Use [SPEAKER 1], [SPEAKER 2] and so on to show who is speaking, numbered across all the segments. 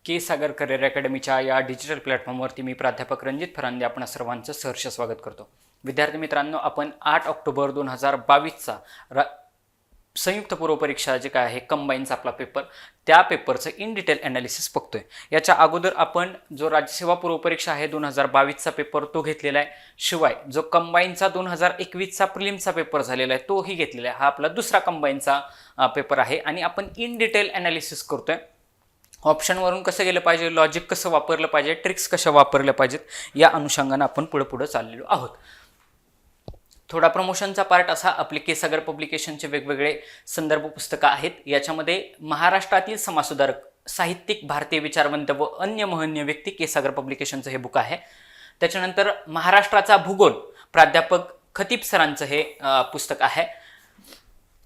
[SPEAKER 1] के सागर career अकॅडमीच्या या digital प्लॅटफॉर्मवरती मी प्राध्यापक रणजित फरांदे आपणा सर्वांचं सहर्ष स्वागत करतो. विद्यार्थी मित्रांनो, आपण 8 ऑक्टोबर 2022चा संयुक्त पूर्व परीक्षा जे काय आहे कंबाईनचा आपला पेपर, त्या पेपरचं इन डिटेल ॲनालिसिस बघतोय. याच्या अगोदर आपण जो राज्यसेवा पूर्व परीक्षा आहे 2022चा पेपर तो घेतलेला आहे, शिवाय जो कंबाईनचा 2021चा प्रिलिमचा पेपर झालेला आहे तोही घेतलेला आहे. हा आपला दुसरा कंबाईनचा पेपर आहे आणि आपण इन डिटेल ॲनालिसिस करतोय. ऑप्शनवरून कसं गेलं पाहिजे, लॉजिक कसं वापरलं पाहिजे, ट्रिक्स कशा वापरल्या पाहिजेत, या अनुषंगानं आपण पुढे चाललेलो आहोत. थोडा प्रमोशनचा पार्ट असा, आपले के सागर पब्लिकेशनचे वेगवेगळे संदर्भ पुस्तकं आहेत. याच्यामध्ये महाराष्ट्रातील समाजसुधारक, साहित्यिक, भारतीय विचारवंत व अन्य महनीय व्यक्ती के सागर पब्लिकेशनचं हे बुक आहे. त्याच्यानंतर महाराष्ट्राचा भूगोल, प्राध्यापक खतीब सरांचं हे पुस्तक आहे.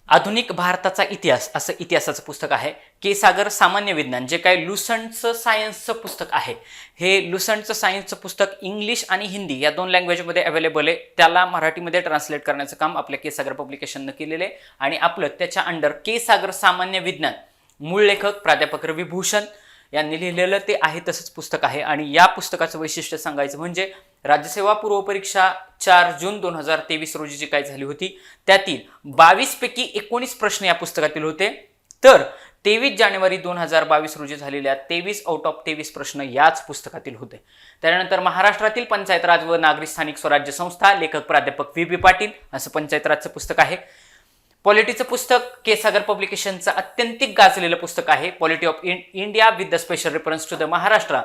[SPEAKER 1] आधुनिक भारताचा इतिहास असं इतिहासाचं पुस्तक आहे. के सागर सामान्य विज्ञान, जे काही लुसंटचं सायन्सचं पुस्तक आहे, हे लुसंटचं सायन्सचं पुस्तक इंग्लिश आणि हिंदी या 2 लँग्वेजमध्ये अवेलेबल आहे. त्याला मराठीमध्ये ट्रान्सलेट करण्याचं काम आपल्या के सागर पब्लिकेशननं केलेलं आहे. आणि आपलं त्याच्या अंडर के सागर सामान्य विज्ञान, मूळ लेखक प्राध्यापक रवी भूषण यांनी लिहिलेलं ते आहे तसंच पुस्तक आहे. आणि या पुस्तकाचं वैशिष्ट्य सांगायचं म्हणजे राज्यसेवा पूर्व परीक्षा 4 जून 2023 रोजी जी काय झाली होती, त्यातील 22 पैकी 19 प्रश्न या पुस्तकातील होते. तर 23 जानेवारी 2022 रोजी झालेल्या 23 आउट ऑफ 23 प्रश्न याच पुस्तकातील होते. त्यानंतर महाराष्ट्रातील पंचायत राज व नागरी स्थानिक स्वराज्य संस्था, लेखक प्राध्यापक व्ही पाटील असं पंचायत राजचं पुस्तक आहे. पॉलिटीचं पुस्तक के सागर पब्लिकेशनचं अत्यंतिक गाजलेलं पुस्तक आहे, polity of India with the special reference to the Maharashtra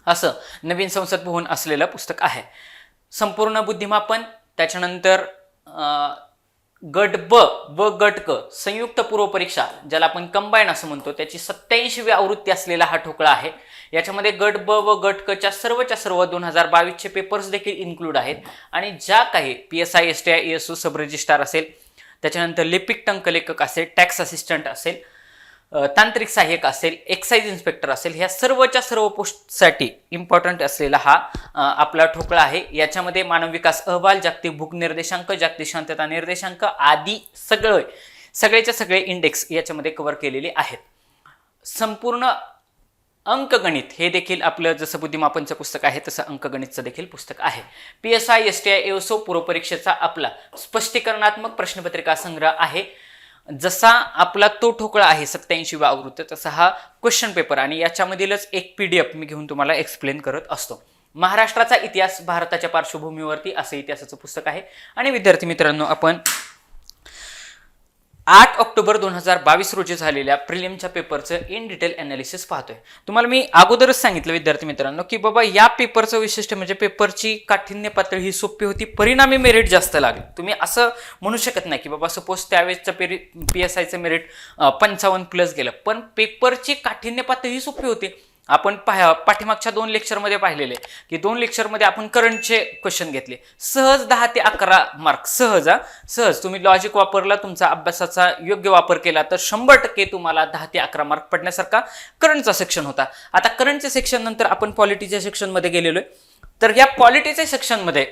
[SPEAKER 1] असं नवीन संसद भवन असलेलं पुस्तक आहे. संपूर्ण बुद्धिमापन, त्याच्यानंतर गट ब व गट क संयुक्त पूर्व परीक्षा, ज्याला आपण कंबाईन असं म्हणतो, त्याची 87वी आवृत्ती असलेला हा ठोकळा आहे. याच्यामध्ये गट ब व गट क च्या सर्व 2022चे पेपर्स देखील इन्क्लूड आहेत. आणि ज्या काही PSI STI ESO सब रजिस्ट्रार असेल, त्याच्यानंतर लिपिक टंकलेखक असेल, टॅक्स असिस्टंट असेल, तांत्रिक सहाय्यक असेल, एक्साइज इन्स्पेक्टर असेल, ह्या सर्व पोस्टसाठी इम्पॉर्टंट असलेला हा आपला ठोकळा आहे. याच्यामध्ये मानव विकास अहवाल, जागतिक भूक निर्देशांक, जागतिक शांतता निर्देशांक आदी सगळेच्या सगळे इंडेक्स याच्यामध्ये कव्हर केलेले आहेत. संपूर्ण अंकगणित हे देखील आपलं जसं बुद्धिमापनचं पुस्तक आहे तसं अंकगणितचं देखील पुस्तक आहे. PSI STI ESO पूर्व परीक्षेचा आपला स्पष्टीकरणात्मक प्रश्नपत्रिका संग्रह आहे. जसा आपला तो ठोकळा आहे 87वा आवृत्ती, तसा हा क्वेश्चन पेपर आणि याच्यामधीलच एक PDF मी घेऊन तुम्हाला एक्सप्लेन करत असतो. महाराष्ट्राचा इतिहास भारताच्या पार्श्वभूमीवरती असं इतिहासाचं पुस्तक आहे. आणि विद्यार्थी मित्रांनो, आपण 8 ऑक्टोबर 2022 रोजी झालेल्या प्रिलिमच्या पेपरचं इन डिटेल ॲनालिसिस पाहतोय. तुम्हाला मी अगोदरच सांगितलं विद्यार्थी मित्रांनो की बाबा या पेपरचं वैशिष्ट्य म्हणजे पेपरची काठिण्य पातळी ही सोपी होती, परिणामी मेरिट जास्त लागले. तुम्ही असं म्हणू शकत नाही की बाबा सपोज त्यावेळेसचं PSIचं मेरिट 55+ गेलं, पण पेपरची काठिण्य पातळी ही सोपी होती. आपण पाठीमागच्या 2 लेक्चरमध्ये पाहिलेले की 2 लेक्चरमध्ये आपण करंटचे क्वेश्चन घेतले, सहज 10 ते 11 मार्क, सहज तुम्ही लॉजिक वापरला, तुमचा अभ्यासाचा योग्य वापर केला तर 100% तुम्हाला 10 ते 11 मार्क पडण्यासारखा करंटचा सेक्शन होता. आता करंटच्या सेक्शन नंतर आपण पॉलिटीच्या सेक्शनमध्ये गेलेलो आहे. तर या पॉलिटीच्या सेक्शनमध्ये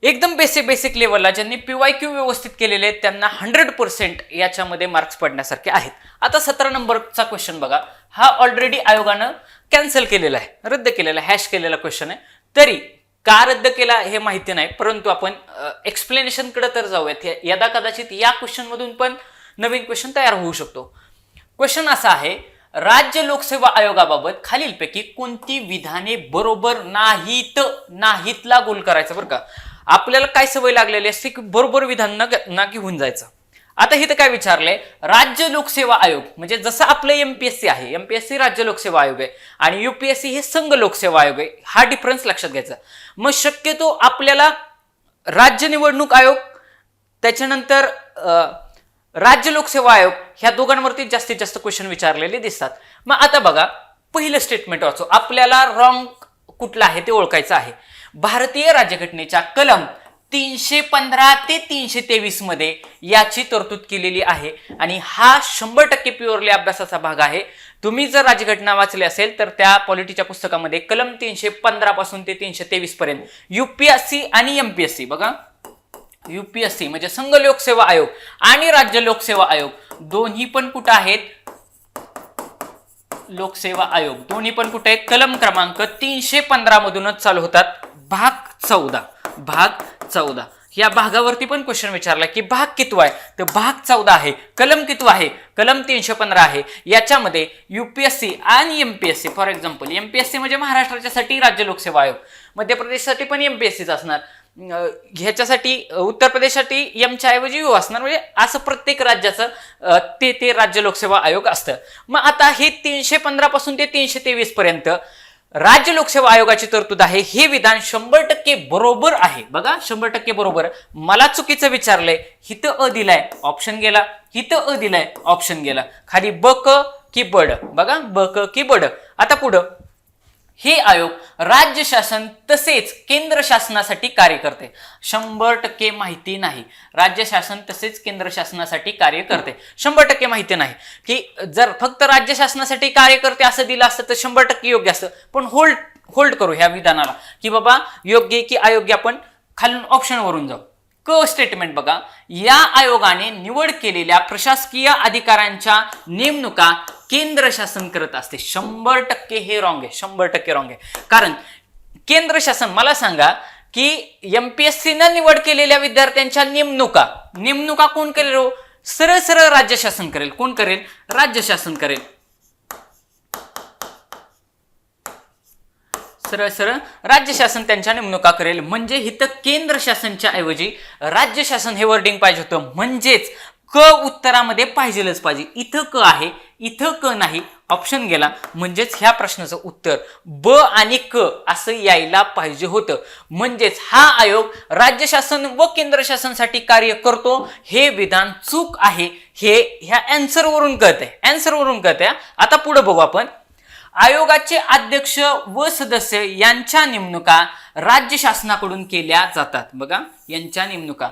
[SPEAKER 1] एकदम बेसिक लेवलला ज्यांनी PYQ व्यवस्थित केलेले आहेत त्यांना 100% याच्यामध्ये मार्क्स पडण्यासारखे आहेत. आता 17 नंबरचा क्वेश्चन बघा, हा ऑलरेडी आयोगानं कॅन्सल केलेला आहे, रद्द केलेला, हॅश केलेला क्वेश्चन आहे. तरी का रद्द केला हे माहिती नाही, परंतु आपण एक्सप्लेनेशन कडे तर जाऊयात. यदा कदाचित या क्वेश्चन मधून पण नवीन क्वेश्चन तयार होऊ शकतो. क्वेश्चन असा आहे, राज्य लोकसेवा आयोगाबाबत खालीलपैकी कोणती विधाने बरोबर नाहीतला गोल करायचं. बरं का, आपल्याला काय सवय लागलेली असते की बरोबर विधान ना घेऊन जायचं. आता इथं काय विचारलंय, राज्य लोकसेवा आयोग म्हणजे जसं आपलं MPSC आहे, MPSC राज्य लोकसेवा आयोग आहे आणि UPSC हे संघ लोकसेवा आयोग आहे. हा डिफरन्स लक्षात घ्यायचा. मग शक्यतो आपल्याला राज्य निवडणूक आयोग, त्याच्यानंतर राज्य लोकसेवा आयोग, ह्या दोघांवरती जास्तीत जास्त क्वेश्चन विचारलेले दिसतात. मग आता बघा, पहिलं स्टेटमेंट वाचो, आपल्याला रॉंग कुठलं आहे ते ओळखायचं आहे. भारतीय राज्यघटनेच्या कलम 315 ते 323 मध्ये याची तरतूद केलेली आहे आणि हा 100% प्युअरली अभ्यासाचा भाग आहे. तुम्ही जर राज्यघटना वाचली असेल तर त्या पॉलिटीच्या पुस्तकामध्ये कलम 315 पासून ते 323 पर्यंत UPSC आणि MPSC, बघा UPSC म्हणजे संघ लोकसेवा आयोग आणि राज्य लोकसेवा आयोग दोन्ही पण कुठं आहेत, लोकसेवा आयोग दोन्ही पण कुठे आहेत? कलम क्रमांक 315 मधूनच चालू होतात. भाग 14 या भागावरती पण क्वेश्चन विचारला की भाग कितवा आहे, तर भाग 14 आहे. कलम कितवा आहे? कलम 315 आहे. याच्यामध्ये युपीएससी आणि एमपीएससी, फॉर एक्झाम्पल एमपीएससी म्हणजे महाराष्ट्राच्यासाठी राज्य लोकसेवा आयोग, मध्य प्रदेशसाठी पण एमपीएससीच असणार, ह्याच्यासाठी उत्तर प्रदेशसाठी एमच्या ऐवजी यू असणार, म्हणजे असं प्रत्येक राज्याचं ते राज्य लोकसेवा आयोग असतं. मग आता हे 315 पासून ते 323 पर्यंत राज्य लोकसेवा आयोगाची तरतूद आहे. हे विधान 100% बरोबर आहे. बघा 100% बरोबर. मला चुकीचं विचारलंय, हिथं अ दिलाय ऑप्शन गेला, हिथं अ दिलाय ऑप्शन गेला, खाली ब क की बड, बघा ब क की बड. आता पुढं हे आयोग राज्य शासन तसेच केंद्र शासनासाठी कार्य करते. 100% माहिती नाही. राज्य शासन तसेच केंद्र शासनासाठी कार्य करते, 100% माहिती नाही. की जर फक्त राज्य शासनासाठी कार्य करते असं दिलं असतं तर 100% योग्य असतं. पण होल्ड करू ह्या विधानाला की बाबा योग्य की अयोग्य, आपण खालून ऑप्शन वरून जाऊ. क स्टेटमेंट बघा, या आयोगाने निवड केलेल्या प्रशासकीय अधिकाऱ्यांच्या नेमणुका केंद्र शासन करत असते. 100% हे रॉंग आहे, 100% रॉंग आहे. कारण केंद्र शासन, मला सांगा की एमपीएससी न निवड केलेल्या विद्यार्थ्यांच्या नेमणुका कोण करेल? सरळ सरळ राज्य शासन करेल. कोण करेल? राज्य शासन करेल. सरळ सरळ राज्य शासन त्यांच्या नेमणुका करेल. म्हणजे इथं केंद्र शासनच्या ऐवजी राज्य शासन हे वर्डिंग पाहिजे होतं. म्हणजेच क उत्तरामध्ये पाहिजेलच पाहिजे. इथं क आहे, इथं क नाही, ऑप्शन गेला. म्हणजेच ह्या प्रश्नाचं उत्तर ब आणि क असं यायला पाहिजे होतं. म्हणजेच हा आयोग राज्य शासन व केंद्र शासनासाठी कार्य करतो हे विधान चूक आहे. हे ह्या आन्सर वरून कळतंय. आता पुढे बघू आपण. आयोगाचे अध्यक्ष व सदस्य यांच्या नेमणुका राज्य शासनाकडून केल्या जातात. बघा यांच्या नेमणुका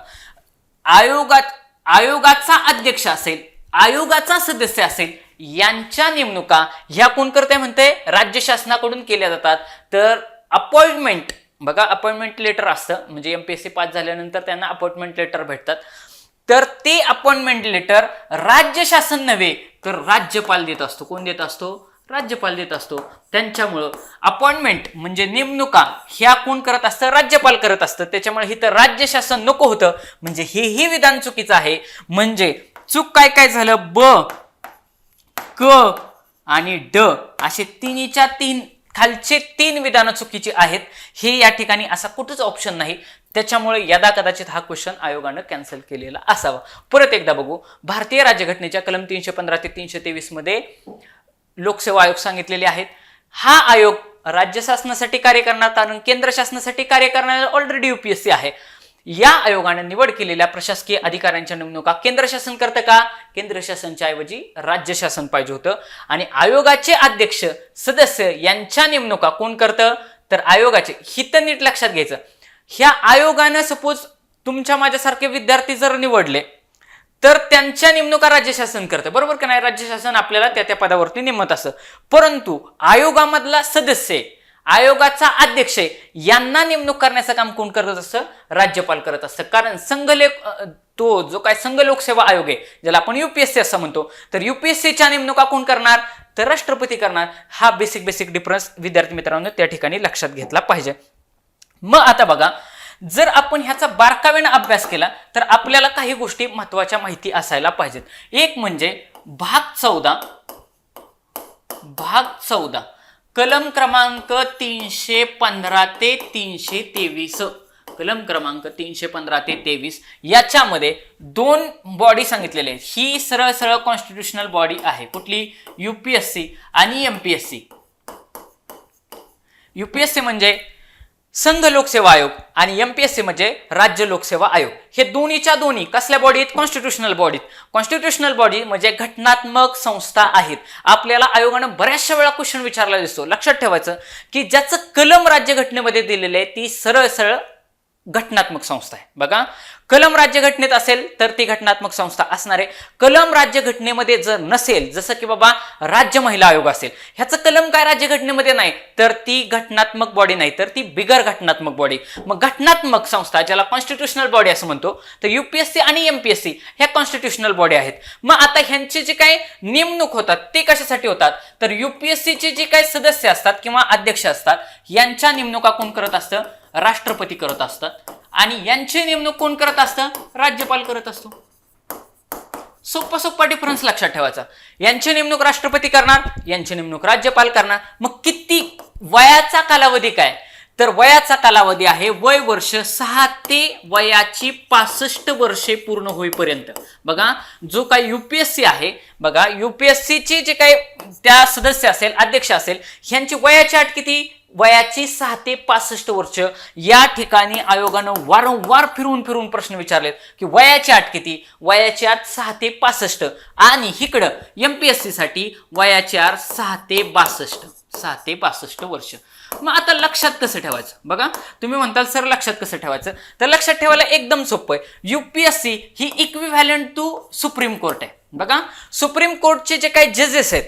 [SPEAKER 1] आयोगाचा अध्यक्ष असेल, आयोगाचा सदस्य असेल, यांच्या नेमणुका ह्या कोण करते म्हणते? राज्य शासनाकडून केल्या जातात. तर अपॉइंटमेंट, बघा अपॉइंटमेंट लेटर असतं, म्हणजे एमपीएससी पास झाल्यानंतर त्यांना अपॉइंटमेंट लेटर भेटतात. तर ते अपॉइंटमेंट लेटर राज्य शासन नव्हे तर राज्यपाल देत असतो. कोण देत असतो? राज्यपाल देत असतो. त्यांच्यामुळं अपॉइंटमेंट म्हणजे नेमणुका ह्या कोण करत असतं? राज्यपाल करत असतं. त्याच्यामुळे इथं राज्य शासन नको होतं. म्हणजे हेही विधान चुकीचं आहे. म्हणजे चूक काय झालं? ब, क आणि ड असे तिन्हीच्या तीन खालचे 3 विधानं चुकीची आहेत. हे या ठिकाणी असा कुठंच ऑप्शन नाही. त्याच्यामुळे यदा कदाचित हा क्वेश्चन आयोगानं कॅन्सल केलेला असावा. परत एकदा बघू. भारतीय राज्यघटनेच्या कलम 315 ते 323 मध्ये लोकसेवा आयोग सांगितलेले आहेत. हा आयोग राज्य शासनासाठी कार्य करणार, कारण केंद्र शासनासाठी कार्य करणारा ऑलरेडी युपीएससी आहे. या आयोगाने निवड केलेल्या प्रशासकीय अधिकाऱ्यांच्या नेमणुका केंद्र शासन करतं का? केंद्र शासनच्या ऐवजी राज्य शासन पाहिजे होतं. आणि आयोगाचे अध्यक्ष सदस्य यांच्या नेमणुका कोण करतं? तर आयोगाचे. हित नीट लक्षात घ्यायचं. ह्या आयोगानं सपोज तुमच्या माझ्यासारखे विद्यार्थी जर निवडले तर त्यांच्या नेमणुका राज्य शासन करतं, बरोबर का नाही? राज्य शासन आपल्याला त्या पदावरती नेमत असतं. परंतु आयोगामधला सदस्य, आयोगाचा अध्यक्ष यांना नेमणूक करण्याचं काम कोण करत असतं? राज्यपाल करत असतं. कारण तो जो काय संघ लोकसेवा आयोग आहे, ज्याला आपण युपीएससी असं म्हणतो, तर युपीएससीच्या नेमणुका कोण करणार? तर राष्ट्रपती करणार. हा बेसिक डिफरन्स विद्यार्थी मित्रांनो त्या ठिकाणी लक्षात घेतला पाहिजे. मग आता बघा, जर आपण ह्याचा बारकाईने अभ्यास केला तर आपल्याला काही गोष्टी महत्वाच्या माहिती असायला पाहिजेत. एक म्हणजे भाग 14 कलम क्रमांक 315 ते 323, कलम क्रमांक 315 ते 23 याच्यामध्ये 2 बॉडी सांगितलेले आहेत. ही सरळ कॉन्स्टिट्यूशनल बॉडी आहे. कुठली? युपीएससी आणि एमपीएससी. युपीएससी म्हणजे संघ लोकसेवा आयोग आणि एमपीएससी म्हणजे राज्य लोकसेवा आयोग. हे दोन्हीच्या दोन्ही कसल्या बॉडी आहेत? Constitutional body. कॉन्स्टिट्यूशनल बॉडी म्हणजे घटनात्मक संस्था आहेत. आपल्याला आयोगानं बऱ्याचशा वेळा क्वेश्चन विचारला दिसतो. लक्षात ठेवायचं की ज्याचं कलम राज्यघटनेमध्ये दिलेलं आहे ती सरळ घटनात्मक संस्था आहे. बघा, कलम राज्यघटनेत असेल तर ती घटनात्मक संस्था असणार आहे. कलम राज्यघटनेमध्ये जर नसेल, जसं की बाबा राज्य महिला आयोग असेल, ह्याचं कलम काय राज्यघटनेमध्ये नाही, तर ती घटनात्मक बॉडी नाही, तर ती बिगर घटनात्मक बॉडी. मग घटनात्मक संस्था ज्याला कॉन्स्टिट्युशनल बॉडी असं म्हणतो, तर युपीएससी आणि एमपीएससी ह्या कॉन्स्टिट्युशनल बॉडी आहेत. मग आता ह्यांची जे काही नेमणूक होतात ते कशासाठी होतात, तर युपीएससीचे जे काही सदस्य असतात किंवा अध्यक्ष असतात यांच्या नेमणुका कोण करत असतं, राष्ट्रपती करत असतात. आणि यांची नेमणूक कोण करत असतं, राज्यपाल करत असतो. सोपा सोपा डिफरन्स लक्षात ठेवायचा. यांची नेमणूक राष्ट्रपती करणार, यांची नेमणूक राज्यपाल करणार. मग किती वयाचा कालावधी काय, तर वयाचा कालावधी आहे वय वर्ष 6 ते वयाची 65 वर्षे पूर्ण होईपर्यंत. बघा, जो काही युपीएससी आहे, बघा युपीएससीची जे काही त्या सदस्य असेल, अध्यक्ष असेल, ह्यांची वयाची अट किती, वयाची 6 ते 65 वर्ष. या ठिकाणी आयोगानं वारंवार फिरून प्रश्न विचारलेत की वयाची अट किती, वयाची अट 6 ते 65. आणि इकडं एमपीएससी साठी वयाची अट 6 ते 62 वर्ष. मग आता लक्षात कसं ठेवायचं, बघा तुम्ही म्हणताल सर लक्षात कसं ठेवायचं, तर लक्षात ठेवायला एकदम सोपं आहे. युपीएससी ही इक्विव्हॅलंट टू सुप्रीम कोर्ट आहे. बघा, सुप्रीम कोर्टचे जे काही जजेस आहेत,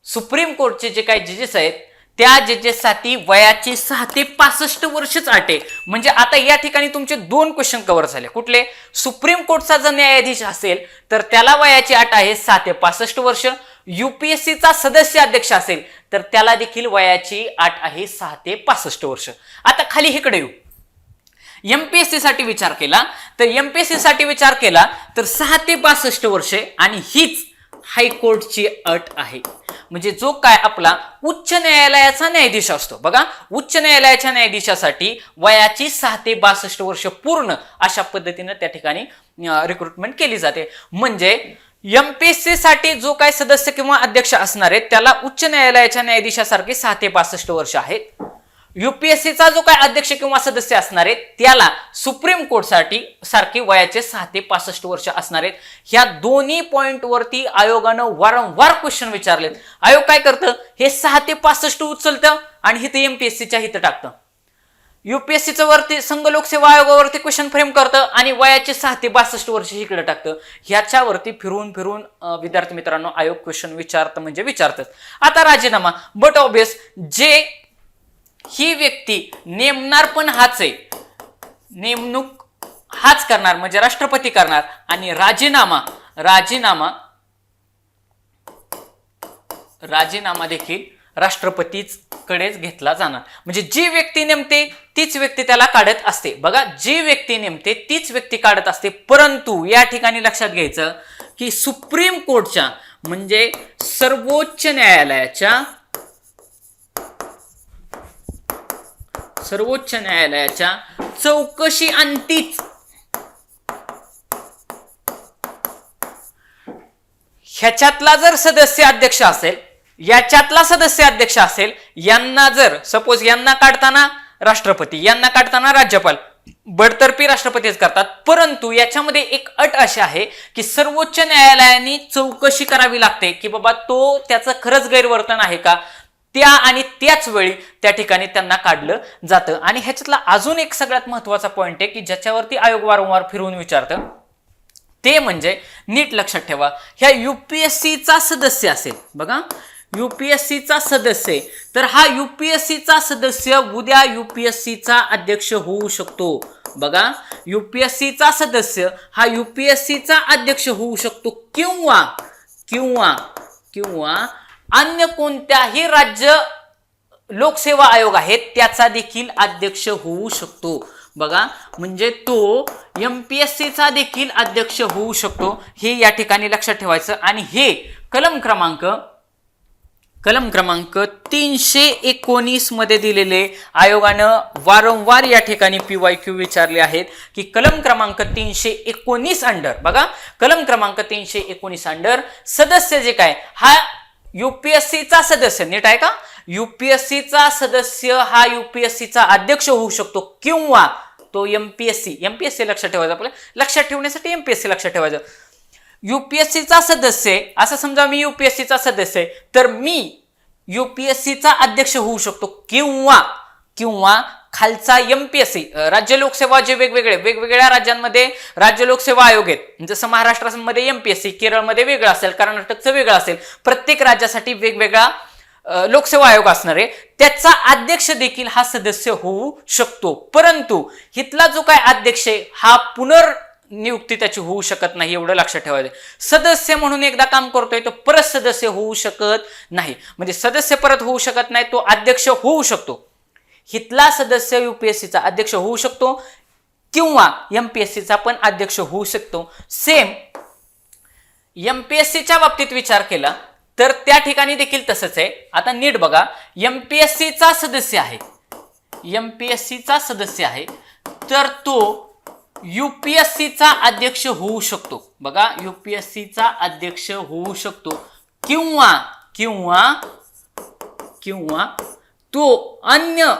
[SPEAKER 1] सुप्रीम कोर्टचे जे काही जजेस आहेत, त्या जजेससाठी वयाची 6 ते 65 वर्षच अट आहे. म्हणजे आता या ठिकाणी तुमचे 2 क्वेश्चन कव्हर झाले. कुठले, सुप्रीम कोर्टचा जर न्यायाधीश असेल तर त्याला वयाची अट आहे 6 ते 65 वर्ष. युपीएससीचा सदस्य अध्यक्ष असेल तर त्याला देखील वयाची अट आहे 6 ते 65 वर्ष. आता खाली इकडे येऊ. एमपीएससी साठी विचार केला तर एमपीएससी साठी विचार केला तर 6 ते 62 वर्षे आणि हीच हायकोर्टची अट आहे. म्हणजे जो काय आपला उच्च न्यायालयाचा न्यायाधीश असतो, बघा उच्च न्यायालयाच्या न्यायाधीशासाठी वयाची 6 ते 62 वर्ष पूर्ण अशा पद्धतीने त्या ठिकाणी रिक्रुटमेंट केली जाते. म्हणजे एमपीएससी साठी जो काय सदस्य किंवा अध्यक्ष असणार आहे त्याला उच्च न्यायालयाच्या न्यायाधीशासारखी 6 ते 62 वर्ष आहेत. युपीएससीचा जो काय अध्यक्ष किंवा सदस्य असणार आहे त्याला सुप्रीम कोर्ट साठी सारखी वयाचे 6 ते 65 वर्ष असणार आहेत. ह्या दोन्ही पॉइंट वरती आयोगानं वारंवार क्वेश्चन विचारलेत. आयोग काय करतं, हे 6 ते 65 उचलतं आणि इथं एमपीएससीच्या हिथं टाकतं. युपीएससीचं वरती संघ लोकसेवा आयोगावरती क्वेश्चन फ्रेम करतं आणि वयाचे 6 ते 62 वर्ष इकडे टाकतं. ह्याच्यावरती फिरून विद्यार्थी मित्रांनो आयोग क्वेश्चन विचारतं म्हणजे विचारतात. आता राजीनामा, बट ऑब्वियस जे ही व्यक्ती नेमणार पण हाच आहे, नेमणूक हाच करणार म्हणजे राष्ट्रपती करणार. आणि राजीनामा देखील राष्ट्रपतीच कडेच घेतला जाणार. म्हणजे जी व्यक्ती नेमते तीच व्यक्ती त्याला काढत असते. बघा, जी व्यक्ती नेमते तीच व्यक्ती काढत असते. परंतु या ठिकाणी लक्षात घ्यायचं की सुप्रीम कोर्टच्या म्हणजे सर्वोच्च न्यायालयाच्या चौकशी अंतीच ह्याच्यातला जर सदस्य अध्यक्ष असेल, याच्यातला सदस्य अध्यक्ष असेल, यांना जर सपोज यांना काढताना राष्ट्रपती, यांना काढताना राज्यपाल, बडतर्फी राष्ट्रपतीच करतात. परंतु याच्यामध्ये एक अट अशी आहे की सर्वोच्च न्यायालयाने चौकशी करावी लागते की बाबा तो त्याचं खरंच गैरवर्तन आहे का, त्या आणि त्याच वेळी त्या ठिकाणी त्यांना काढलं जातं. आणि ह्याच्यातला अजून एक सगळ्यात महत्वाचा पॉइंट आहे की ज्याच्यावरती आयोग वारंवार फिरून विचारतं, ते म्हणजे नीट लक्षात ठेवा, ह्या युपीएससीचा सदस्य असेल, बघा युपीएससीचा सदस्य, तर हा युपीएससीचा सदस्य उद्या युपीएससीचा अध्यक्ष होऊ शकतो. बघा, युपीएससीचा सदस्य हा युपीएससीचा अध्यक्ष होऊ शकतो किंवा अन्य कोणत्याही राज्य लोकसेवा आयोग आहेत त्याचा देखील अध्यक्ष होऊ शकतो. बघा, म्हणजे तो एमपीएससीचा देखील अध्यक्ष होऊ शकतो, हे या ठिकाणी लक्षात ठेवायचं. आणि हे कलम क्रमांक 319 मध्ये दिलेले आयोगानं वारंवार या ठिकाणी PYQ विचारले आहेत की कलम क्रमांक 319 अंडर, बघा कलम क्रमांक 319 अंडर सदस्य जे काय हा युपीएससीचा सदस्य, नीट आहे का, युपीएससीचा सदस्य हा युपीएससीचा अध्यक्ष होऊ शकतो किंवा तो एमपीएससी लक्षात ठेवायचं, आपल्याला लक्षात ठेवण्यासाठी एमपीएससी लक्षात ठेवायचं. युपीएससीचा सदस्य, असं समजा मी युपीएससीचा सदस्य आहे तर मी युपीएससीचा अध्यक्ष होऊ शकतो किंवा खालचा एमपीएससी राज्य लोकसेवा जे वेगवेगळ्या राज्यांमध्ये राज्य लोकसेवा आयोग आहेत, जसं महाराष्ट्रामध्ये एमपीएससी, केरळमध्ये वेगळं असेल, कर्नाटकचं वेगळं असेल, प्रत्येक राज्यासाठी वेगवेगळा लोकसेवा आयोग असणार आहे, त्याचा अध्यक्ष देखील हा सदस्य होऊ शकतो. परंतु इथला जो काय अध्यक्ष आहे हा पुनर्नियुक्ती त्याची होऊ शकत नाही, एवढं लक्षात ठेवायचं. सदस्य म्हणून एकदा काम करतोय तो परत सदस्य होऊ शकत नाही, म्हणजे सदस्य परत होऊ शकत नाही, तो अध्यक्ष होऊ शकतो. इथला सदस्य युपीएससीचा अध्यक्ष होऊ शकतो किंवा एमपीएससीचा पण अध्यक्ष होऊ शकतो. सेम एमपीएससीच्या बाबतीत विचार केला तर त्या ठिकाणी देखील तसंच आहे. आता नीट बघा, एमपीएससीचा सदस्य आहे तर तो युपीएससीचा अध्यक्ष होऊ शकतो. बघा, युपीएससीचा अध्यक्ष होऊ शकतो किंवा तो अन्य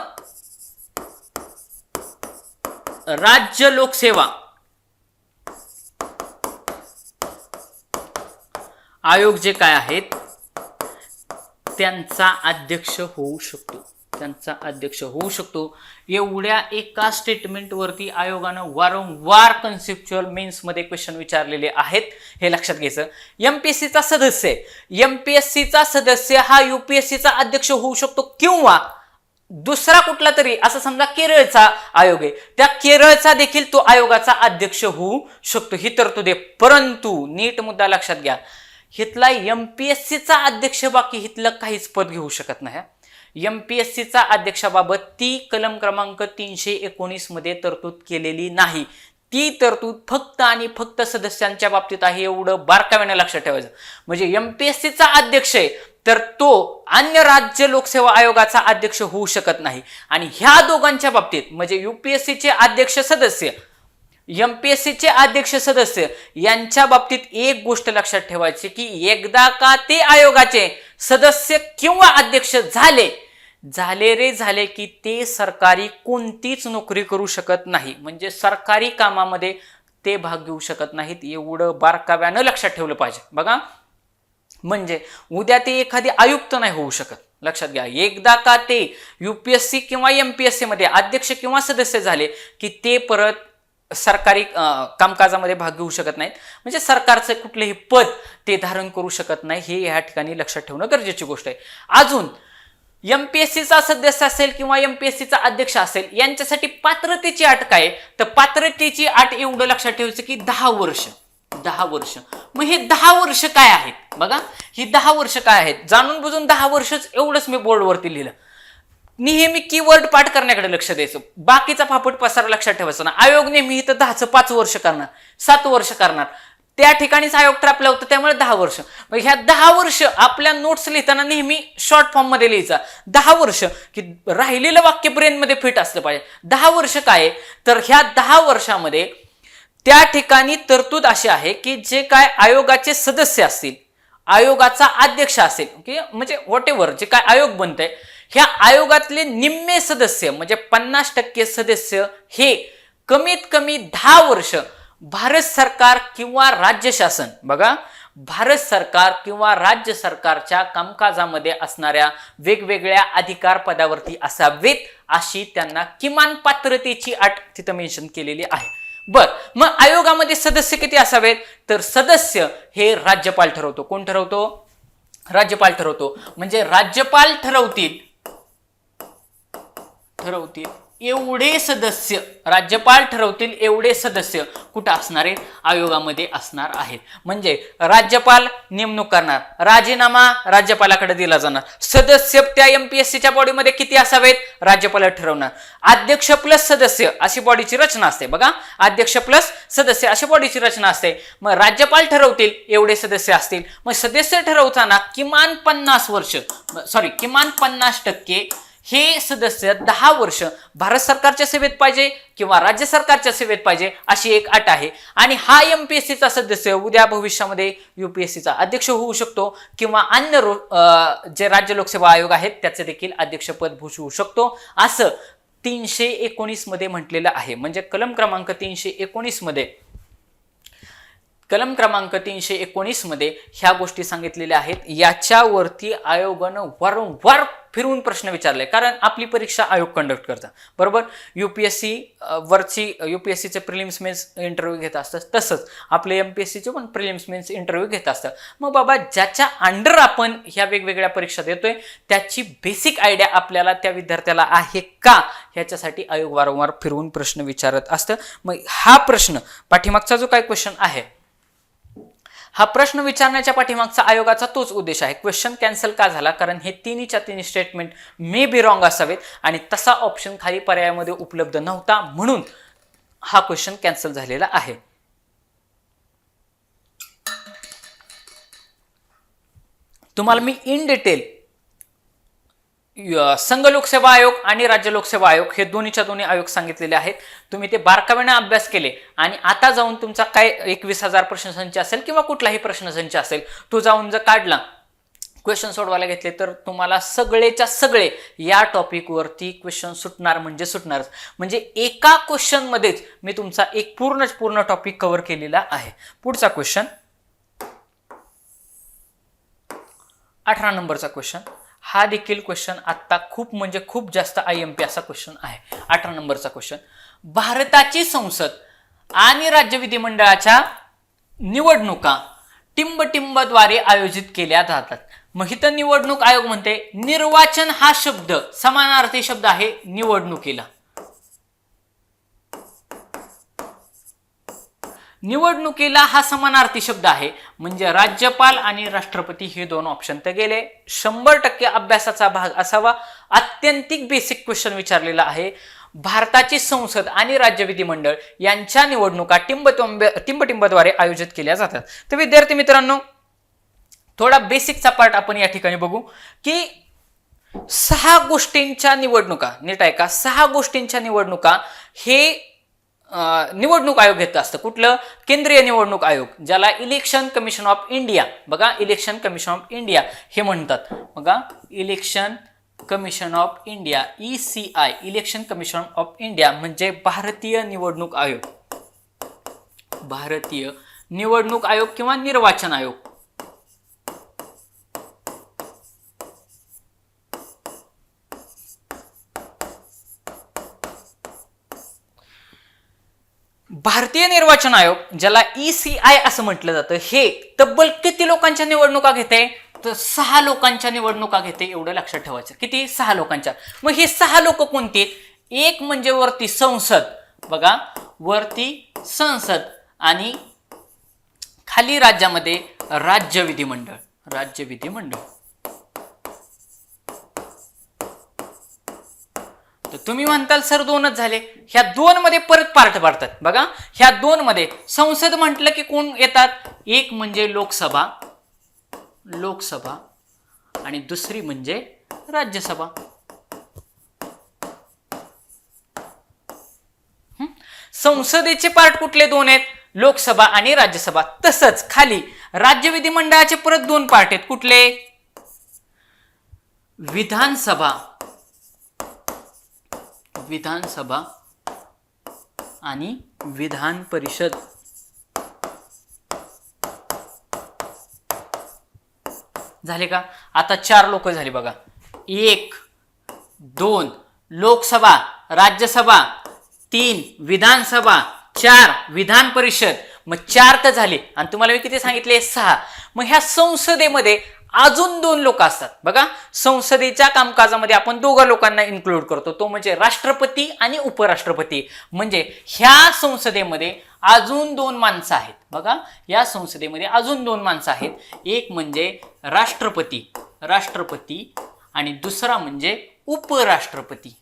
[SPEAKER 1] राज्य लोकसेवा आयोग जे काय आहेत त्यांचा अध्यक्ष होऊ शकतो. एवढ्या एका स्टेटमेंटवरती आयोगानं वारंवार कन्सेप्च्युअल मेन्स मध्ये क्वेश्चन विचारलेले आहेत, हे लक्षात घ्यायचं. एमपीएससीचा सदस्य हा युपीएससीचा अध्यक्ष होऊ शकतो किंवा दुसरा कुठला तरी, असं समजा केरळचा आयोग आहे, त्या केरळचा देखील तो आयोगाचा अध्यक्ष होऊ शकतो, ही तरतूद आहे. परंतु नीट मुद्दा लक्षात घ्या, हितला एमपीएससीचा अध्यक्ष बाकी हितलं काहीच पद घेऊ शकत नाही. एमपीएससीचा अध्यक्षाबाबत ती कलम क्रमांक 319 मध्ये तरतूद केलेली नाही. ती तरतूद फक्त आणि फक्त सदस्यांच्या बाबतीत आहे, एवढं बारकाव्याने लक्षात ठेवायचं. म्हणजे एमपीएससीचा अध्यक्ष आहे तर तो अन्य राज्य लोकसेवा आयोगाचा अध्यक्ष होऊ शकत नाही. आणि ह्या दोघांच्या बाबतीत म्हणजे युपीएससीचे अध्यक्ष सदस्य, एमपीएससीचे अध्यक्ष सदस्य यांच्या बाबतीत एक गोष्ट लक्षात ठेवायची की एकदा का ते आयोगाचे सदस्य किंवा अध्यक्ष झाले की ते सरकारी कोणतीच नोकरी करू शकत नाही, म्हणजे सरकारी कामामध्ये ते भाग घेऊ शकत नाहीत. एवढं बारकाव्यानं लक्षात ठेवलं पाहिजे. बघा, म्हणजे उद्या ते एखादी आयुक्त नाही होऊ शकत, लक्षात घ्या. एकदा का ते युपीएससी किंवा एमपीएससी मध्ये अध्यक्ष किंवा सदस्य झाले की ते परत सरकारी कामकाजामध्ये भाग घेऊ शकत नाहीत, म्हणजे सरकारचं कुठलेही पद ते धारण करू शकत नाही. हे या ठिकाणी लक्षात ठेवणं गरजेची गोष्ट आहे. अजून एमपीएससीचा सदस्य असेल किंवा एमपीएससीचा अध्यक्ष असेल यांच्यासाठी पात्रतेची अट काय, तर पात्रतेची अट एवढं लक्षात ठेवायचं की 10 वर्ष. मग हे 10 वर्ष काय आहेत, बघा ही 10 वर्ष काय आहेत, जाणून बुजून 10 वर्षच एवढंच मी बोर्डवरती लिहिलं. नेहमी कीवर्ड पाठ करण्याकडे लक्ष द्यायचं, बाकीचा फापट पसारा लक्षात ठेवायचा ना. आयोग नेहमी इथं 10चं 5 वर्ष करणार, 7 वर्ष करणार, त्या ठिकाणीच आयोग ट्रॅपला होतं, त्यामुळे 10 वर्ष. मग ह्या 10 वर्ष आपल्या नोट्स लिहिताना नेहमी शॉर्ट फॉर्म मध्ये लिहायचा. 10 वर्ष की राहिलेलं वाक्य ब्रेन मध्ये फिट असलं पाहिजे. 10 वर्ष काय तर ह्या 10 वर्षामध्ये त्या ठिकाणी तरतूद अशी आहे की जे काय आयोगाचे सदस्य असतील, आयोगाचा अध्यक्ष असेल, म्हणजे व्हॉट एव्हर जे काय आयोग बनतंय, ह्या आयोगातले निम्मे सदस्य म्हणजे 50% सदस्य हे कमीत कमी 10 वर्ष भारत सरकार किंवा राज्य शासन, बघा भारत सरकार किंवा राज्य सरकारच्या कामकाजामध्ये असणाऱ्या वेगवेगळ्या अधिकार पदावरती असावेत, अशी त्यांना किमान पात्रतेची अट तिथं मेन्शन केलेली आहे. बर, मग आयोगामध्ये सदस्य किती असावेत, तर सदस्य हे राज्यपाल ठरवतो. कोण ठरवतो? राज्यपाल ठरवतो. म्हणजे राज्यपाल ठरवतील एवढे सदस्य, राज्यपाल ठरवतील एवढे सदस्य कुठं असणार आहेत, आयोगामध्ये असणार आहेत. म्हणजे राज्यपाल नेमणूक करणार, राजीनामा राज्यपालाकडे दिला जाणार, सदस्य त्या एमपीएससीच्या बॉडीमध्ये किती असावेत, राज्यपाल ठरवणार, अध्यक्ष प्लस सदस्य अशी बॉडीची रचना असते. बघा, अध्यक्ष प्लस सदस्य अशी बॉडीची रचना असते. मग राज्यपाल ठरवतील एवढे सदस्य असतील. मग सदस्य ठरवताना किमान 50% हे सदस्य 10 वर्ष भारत सरकारच्या सेवेत पाहिजे किंवा राज्य सरकारच्या सेवेत पाहिजे, अशी एक अट आहे. आणि हा एमपीएससीचा सदस्य उद्या भविष्यामध्ये युपीएससीचा अध्यक्ष होऊ शकतो किंवा अन्य जे राज्य लोकसेवा आयोग आहेत त्याचे देखील अध्यक्षपद भूषवू शकतो, असं 319 मध्ये म्हटलेलं आहे. म्हणजे कलम क्रमांक 319 मध्ये कलम क्रमांक 319 मध्ये ह्या गोष्टी सांगितलेल्या आहेत. याच्यावरती आयोगानं वारंवार फिरवून प्रश्न विचारले, कारण आपली परीक्षा आयोग कंडक्ट करतं, बरोबर. युपीएससीचे प्रिलिम्स मेन्स इंटरव्ह्यू घेत असतं, तसंच आपले एमपीएससीचे पण प्रिलिम्स मेन्स इंटरव्ह्यू घेत असतं. मग बाबा ज्याच्या अंडर आपण ह्या वेगवेगळ्या परीक्षा देतोय त्याची बेसिक आयडिया आपल्याला त्या विद्यार्थ्याला आहे का, ह्याच्यासाठी आयोग वारंवार फिरवून प्रश्न विचारत असतं. मग हा प्रश्न पाठीमागचा जो काय क्वेश्चन आहे, हा प्रश्न विचारण्याच्या पाठीमागचा आयोगाचा तोच उद्देश आहे. क्वेश्चन कॅन्सल का झाला, कारण हे तिन्हीच्या तिन्ही स्टेटमेंट मे बी रॉंग असावेत आणि तसा ऑप्शन खाली पर्यायामध्ये उपलब्ध नव्हता, म्हणून हा क्वेश्चन कॅन्सल झालेला आहे. तुम्हाला मी इन डिटेल संघ लोकसेवा आयोग आणि राज्य लोकसेवा आयोग हे दोन्हीच्या दोन्ही आयोग सांगितलेले आहेत. तुम्ही ते बारकाव्याने अभ्यास केले आणि आता जाऊन तुमचा काय 21,000 प्रश्नसंच असेल किंवा कुठलाही प्रश्नसंच असेल, तो जाऊन जर काढला, क्वेश्चन सोडवायला घेतले, तर तुम्हाला सगळेच्या सगळे या टॉपिकवरती क्वेश्चन सुटणार म्हणजे सुटणारच. म्हणजे एका क्वेश्चन मध्येच मी तुमचा एक पूर्ण टॉपिक कव्हर केलेला आहे. पुढचा क्वेश्चन 18 नंबरचा क्वेश्चन. हा देखील क्वेश्चन आता खूप म्हणजे खूप जास्त IMP असा क्वेश्चन आहे. 18 नंबरचा क्वेश्चन. भारताची संसद आणि राज्य विधिमंडळाच्या निवडणुका टिंबद्वारे आयोजित केल्या जातात. मग इथं निवडणूक आयोग म्हणते, निर्वाचन हा शब्द समानार्थी शब्द आहे निवडणुकीला. निवडणुकीला हा समानार्थी शब्द आहे, म्हणजे राज्यपाल आणि राष्ट्रपती हे दोन ऑप्शन तर गेले. 100% अभ्यासाचा भाग असावा. अत्यंतिक बेसिक क्वेश्चन विचारलेला आहे. भारताची संसद आणि राज्य विधिमंडळ यांच्या निवडणुका टिंबद्वारे आयोजित केल्या जातात. तर विद्यार्थी मित्रांनो, थोडा बेसिकचा पार्ट आपण या ठिकाणी बघू की 6 गोष्टींच्या निवडणुका, नीट आहे का, 6 गोष्टींच्या निवडणुका हे निवडणूक आयोग घेत असतं. कुठलं? केंद्रीय निवडणूक आयोग, ज्याला इलेक्शन कमिशन ऑफ इंडिया, बघा इलेक्शन कमिशन ऑफ इंडिया हे म्हणतात. बघा election commission of India, ECI, election commission of India म्हणजे भारतीय निवडणूक आयोग, भारतीय निवडणूक आयोग किंवा निर्वाचन आयोग. भारतीय निर्वाचन आयोग, ज्याला ECI असं म्हटलं जातं, हे तब्बल किती लोकांच्या निवडणुका घेते, तर 6 लोकांच्या निवडणुका घेते, एवढं लक्षात ठेवायचं. किती? 6 लोकांच्या. मग हे 6 लोक कोणती? एक म्हणजे वरती संसद, बघा वरती संसद आणि खाली राज्यामध्ये राज्य विधिमंडळ, राज्य विधिमंडळ. तर तुम्ही म्हणताल सर 2च झाले, ह्या 2 मध्ये परत पार्ट पडतात. बघा ह्या 2 मध्ये संसद म्हटलं की कोण येतात? एक म्हणजे लोकसभा, लोकसभा आणि दुसरी म्हणजे राज्यसभा. संसदेचे पार्ट कुठले 2 आहेत? लोकसभा आणि राज्यसभा. तसंच खाली राज्य विधिमंडळाचे परत 2 पार्ट आहेत. कुठले? विधानसभा, विधानसभा आणि विधान परिषद. झाले का? आता 4 लोक झाली बघा. 1 2 लोकसभा, राज्यसभा, 3 विधानसभा, 4 विधान परिषद. मग 4 तर झाले आणि तुम्हाला मी किती सांगितले? 6. मग ह्या संसदेमध्ये अजून 2 लोक असतात. बघा संसदेच्या कामकाजामध्ये आपण 2 लोकांना इन्क्लूड करतो, तो म्हणजे राष्ट्रपती आणि उपराष्ट्रपती. म्हणजे ह्या संसदेमध्ये अजून 2 माणसं आहेत. बघा या संसदेमध्ये अजून 2 माणसं आहेत. एक म्हणजे राष्ट्रपती, राष्ट्रपती आणि दुसरा म्हणजे उपराष्ट्रपती.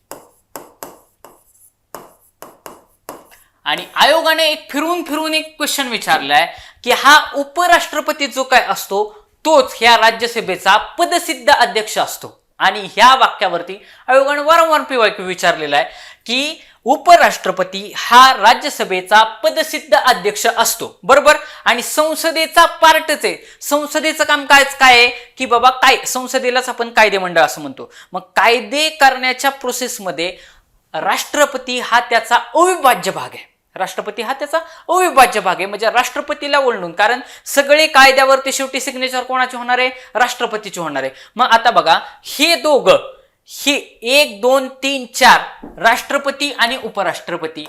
[SPEAKER 1] आणि आयोगाने एक फिरून एक क्वेश्चन विचारलाय की हा उपराष्ट्रपती जो काय असतो तोच ह्या राज्यसभेचा पदसिद्ध अध्यक्ष असतो. आणि ह्या वाक्यावरती आयोगाने वारंवार PYQ विचारलेला आहे की उपराष्ट्रपती हा राज्यसभेचा पदसिद्ध अध्यक्ष असतो, बरोबर. आणि संसदेचा पार्टच आहे. संसदेचं काम काय आहे की बाबा काय, संसदेलाच आपण कायदेमंडळ असं म्हणतो. मग कायदे करण्याच्या प्रोसेसमध्ये राष्ट्रपती हा त्याचा अविभाज्य भाग आहे. राष्ट्रपती हा त्याचा अविभाज्य भाग आहे, म्हणजे राष्ट्रपतीला ओळखून, कारण सगळे कायद्यावरती शेवटी सिग्नेचर कोणाचे होणार आहे, राष्ट्रपतीचे होणार आहे. मग आता बघा हे दोघं, ही 1 2 3 4 राष्ट्रपती आणि उपराष्ट्रपती,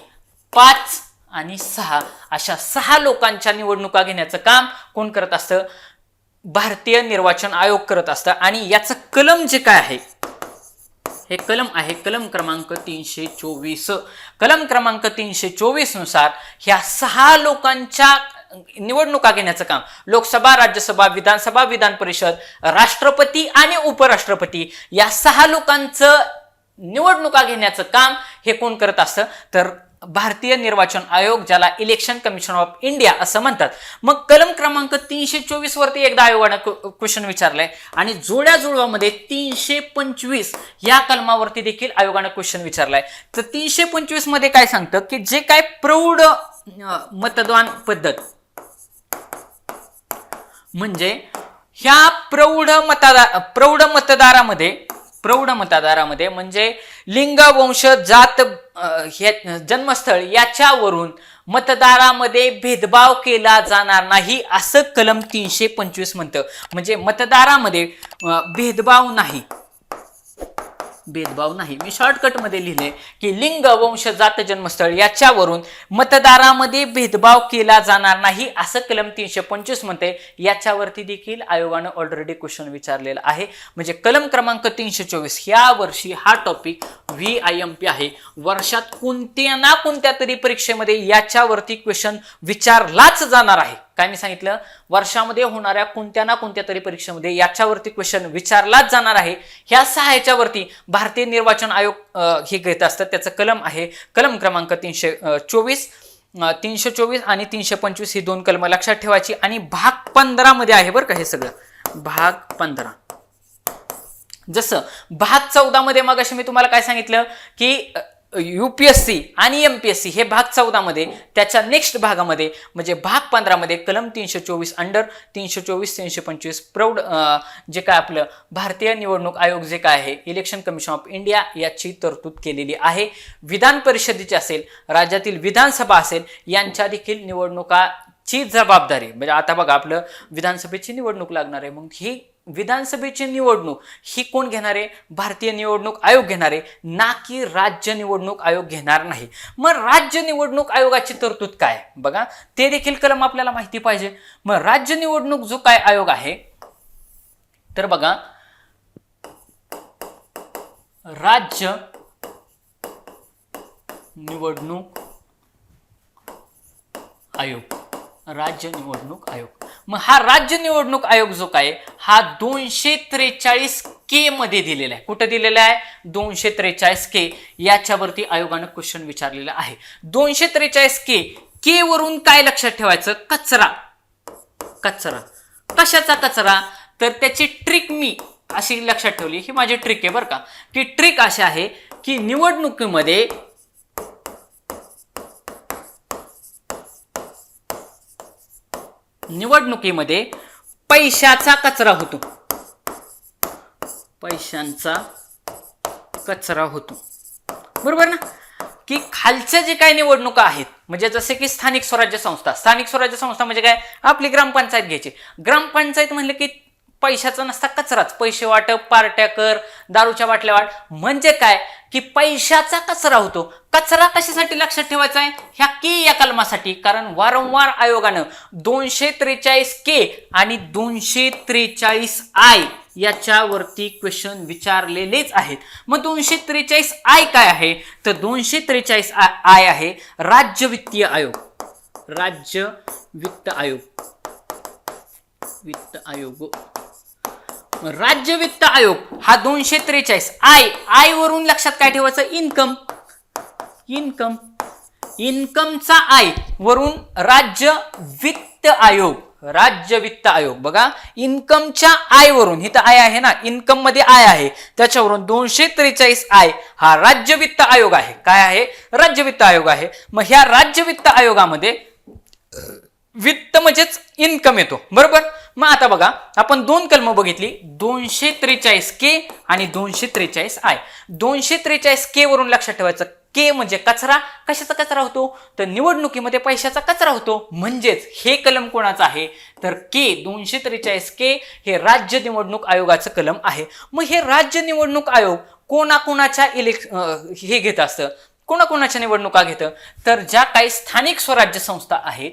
[SPEAKER 1] 5 आणि 6 अशा 6 लोकांच्या निवडणुका घेण्याचं काम कोण करत असतं, भारतीय निर्वाचन आयोग करत असतं. आणि याचं कलम जे काय आहे, हे कलम आहे कलम क्रमांक 324. कलम क्रमांक 324 नुसार ह्या 6 लोकांच्या निवडणुका घेण्याचं काम लोकसभा, राज्यसभा, विधानसभा, विधान परिषद, राष्ट्रपती आणि उपराष्ट्रपती या 6 लोकांचं निवडणुका घेण्याचं काम हे कोण करत असतं, तर भारतीय निर्वाचन आयोग, ज्याला इलेक्शन कमिशन ऑफ इंडिया असं म्हणतात. मग कलम क्रमांक 324 वरती एकदा आयोगानं क्वेश्चन विचारलाय आणि जोड्या जुळवामध्ये 325 या कलमावरती देखील आयोगानं क्वेश्चन विचारलाय. तर 325 मध्ये काय सांगतं की जे काय प्रौढ मतदान पद्धत, म्हणजे ह्या प्रौढ मतदारामध्ये म्हणजे लिंग, वंश, जात, जन्मस्थळ याच्यावरून मतदारामध्ये भेदभाव केला जाणार नाही असं कलम 325 म्हणतं. म्हणजे मतदारामध्ये भेदभाव नाही. मी शॉर्टकट मध्ये लिहिले की लिंग, वंश, जात, जन्मस्थळ याच्यावरून मतदारामध्ये भेदभाव केला जाणार नाही असं कलम 325 म्हणते. याच्यावरती देखील आयोगानं ऑलरेडी क्वेश्चन विचारलेला आहे. म्हणजे कलम क्रमांक 324 या वर्षी हा टॉपिक VIMP आहे. वर्षात कोणत्या ना कोणत्या तरी परीक्षेमध्ये याच्यावरती क्वेश्चन विचारलाच जाणार आहे. काय मी सांगितलं, वर्षामध्ये होणाऱ्या कोणत्या ना कोणत्या तरी परीक्षेमध्ये याच्यावरती क्वेश्चन विचारलाच जाणार आहे. ह्या 6 याच्यावरती भारतीय निर्वाचन आयोग हे घेत असतात. त्याचं कलम आहे कलम क्रमांक 324 आणि 325 ही 2 कलम लक्षात ठेवायची. आणि भाग 15 मध्ये आहे बरं का हे सगळं. भाग 15 जसं भाग 14 मध्ये मग अशी मी तुम्हाला काय सांगितलं की UPSC आणि MPSC हे भाग 14 मध्ये, त्याच्या नेक्स्ट भागामध्ये म्हणजे भाग 15 मध्ये कलम 324 अंडर 324 325 प्रौढ जे काय आपलं भारतीय निवडणूक आयोग जे काय आहे इलेक्शन कमिशन ऑफ इंडिया याची तरतूद केलेली आहे. विधान परिषदेची असेल, राज्यातील विधानसभा असेल यांच्या देखील निवडणुकाची जबाबदारी, म्हणजे आता बघा आपलं विधानसभेची निवडणूक लागणार आहे. मग ही विधानसभेची निवडणूक ही कोण घेणार आहे, भारतीय निवडणूक आयोग घेणार आहे, ना की राज्य निवडणूक आयोग घेणार नाही. मग राज्य निवडणूक आयोगाची तरतूद काय बघा, ते देखील कलम आपल्याला माहिती पाहिजे. मग राज्य निवडणूक जो काय आयोग आहे, तर बघा राज्य निवडणूक आयोग. मग हा राज्य निवडणूक आयोग जो काय हा 243K मध्ये दिलेला आहे. कुठं दिलेला आहे, 243K याच्यावरती आयोगानं क्वेश्चन विचारलेला आहे. 243K वरून काय लक्षात ठेवायचं, कचरा. कशाचा कचरा, तर त्याची ट्रिक मी अशी लक्षात ठेवली, ही माझी ट्रिक आहे बरं का. ती ट्रिक अशी आहे की निवडणुकीमध्ये पैशाचा कचरा होतो. बरोबर ना, की खालच्या जे काही निवडणुका आहेत, म्हणजे जसे की स्थानिक स्वराज्य संस्था म्हणजे काय, आपली ग्रामपंचायत घ्यायची. ग्रामपंचायत म्हणले की पैशाचा नसता कचराच, पैसे वाटप, पार्ट्या कर, दारूच्या बाटल्या वाट, म्हणजे काय की पैशाचा कचरा होतो. कचरा कशासाठी लक्षात ठेवायचा आहे, ह्या के या कलमासाठी, कारण वारंवार आयोगानं 243K आणि 243I याच्यावरती क्वेश्चन विचारलेलेच आहेत. मग 243I काय आहे, तर 243I आहे राज्य वित्त आयोग. राज्य वित्त आयोग हा 243I वरून लक्षात काय ठेवायचं, इन्कमचा I वरून राज्य वित्त आयोग. बघा इन्कमच्या I वरून, इथं I आहे ना, इन्कम मध्ये I आहे, त्याच्यावरून 243I हा राज्य वित्त आयोग आहे. काय आहे, राज्य वित्त आयोग आहे. मग ह्या राज्य वित्त आयोगामध्ये वित्त म्हणजेच इन्कम येतो, बरोबर. मग आता बघा आपण 2 कलम बघितली, 243K आणि 243I. 243K वरून लक्षात ठेवायचं के म्हणजे कचरा. कशाचा कचरा होतो? तर निवडणुकीमध्ये पैशाचा कचरा होतो. म्हणजेच हे कलम कोणाचं आहे? तर के 243 के हे राज्य निवडणूक आयोगाचं कलम आहे. मग हे राज्य निवडणूक आयोग कोणाकोणाच्या हे घेत असतं, कोणाकोणाच्या निवडणुका घेतं? तर ज्या काही स्थानिक स्वराज्य संस्था आहेत,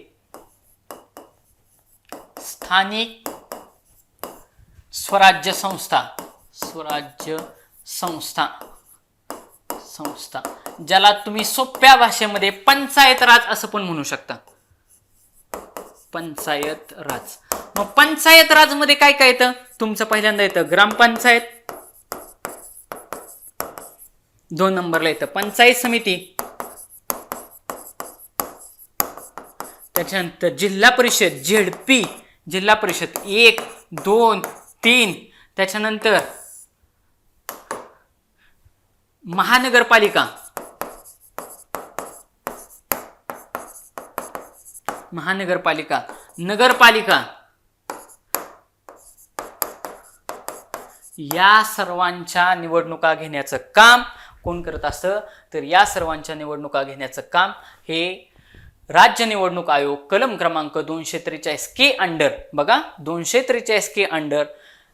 [SPEAKER 1] स्थानिक स्वराज्य संस्था, ज्याला तुम्ही सोप्या भाषेमध्ये पंचायत राज असं पण म्हणू शकता. पंचायत राज. मग पंचायत राज मध्ये काय काय येतं? तुमचं पहिल्यांदा येतं ग्रामपंचायत, 2 नंबरला येतं पंचायत समिती, त्याच्यानंतर जिल्हा परिषद झेडपी, जिल्हा परिषद 1, 2, 3, त्याच्यानंतर महानगरपालिका, नगरपालिका, या सर्वांच्या निवडणुका घेण्याचं काम कोण करत असतं? तर या सर्वांच्या निवडणुका घेण्याचं काम हे राज्य निवडणूक आयोग कलम क्रमांक 243 के अंडर, बघा 243 के अंडर